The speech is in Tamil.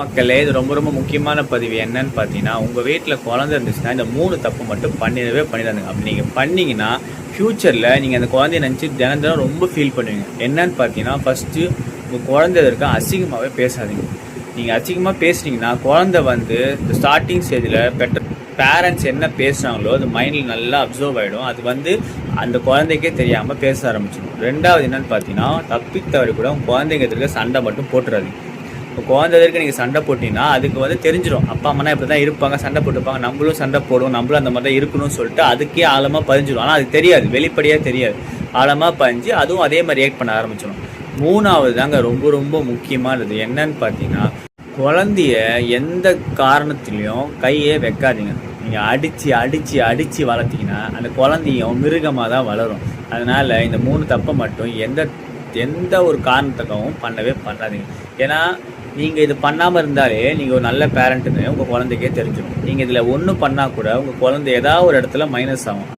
மக்களே, இது ரொம்ப ரொம்ப முக்கியமான பதிவு. என்னன்னு பார்த்தீங்கன்னா, உங்க வீட்ல குழந்தை இருந்துச்சுன்னா, இந்த 3 தப்பு மட்டும் பண்ணிடவே பண்ணிடாதீங்க. அப்படி நீங்க பண்ணீங்கன்னா, ஃபியூச்சர்ல நீங்க அந்த குழந்தைய நெனச்சு தினம் தினம் ரொம்ப ஃபீல் பண்ணுவீங்க. என்னன்னு பார்த்தீங்கன்னா, ஃபர்ஸ்ட்டு உங்க குழந்தை இருக்க அசிங்கமாவே பேசாதீங்க. நீங்க அசிங்கமா பேசுனீங்கன்னா, குழந்தை வந்து இந்த ஸ்டார்ட்டிங் ஸ்டேஜ்ல பேரண்ட்ஸ் என்ன பேசுனாங்களோ, அது மைண்ட்ல நல்லா அப்சர்வ் ஆயிடும். அது வந்து அந்த குழந்தைக்கே தெரியாம பேச ஆரம்பிச்சிடும். 2வது என்னன்னு பார்த்தீங்கன்னா, தப்பித்தவரை கூட உங்க குழந்தைங்க எதிர்க்க சண்டை மட்டும் போட்டுறாதீங்க. இப்போ குழந்தை வரைக்கும் நீங்கள் சண்டை போட்டிங்கன்னா அதுக்கு வந்து தெரிஞ்சிடும், அப்பா அம்மானா இப்படி தான் இருப்பாங்க, சண்டை போட்டுப்பாங்க, நம்மளும் சண்டை போடுவோம், நம்மளும் அந்த மாதிரி தான் இருக்கணும்னு சொல்லிட்டு அதுக்கே ஆழமாக பதிஞ்சிடும். ஆனால் அது தெரியாது, வெளிப்படையாக தெரியாது. ஆழமாக பதிஞ்சு அதுவும் அதே மாதிரி ரியாக்ட் பண்ண ஆரம்பிச்சிடும். 3வது தாங்க ரொம்ப ரொம்ப முக்கியமானது. என்னன்னு பார்த்தீங்கன்னா, குழந்தைய எந்த காரணத்துலேயும் கையே வைக்காதீங்க. நீங்கள் அடித்து அடித்து அடித்து வளர்த்திங்கன்னா அந்த குழந்தையும் மிருகமாக தான் வளரும். அதனால் இந்த 3 தப்பை மட்டும் எந்த ஒரு காரணத்துக்காகவும் பண்ணவே பண்ணாதீங்க. ஏன்னா நீங்கள் இது பண்ணாமல் இருந்தாலே நீங்கள் ஒரு நல்ல பேரண்ட்டுன்னு உங்கள் குழந்தைக்கே தெரிஞ்சிடும். நீங்கள் இதில் ஒன்று பண்ணால் கூட உங்கள் குழந்தை ஏதாவது ஒரு இடத்துல மைனஸ் ஆகும்.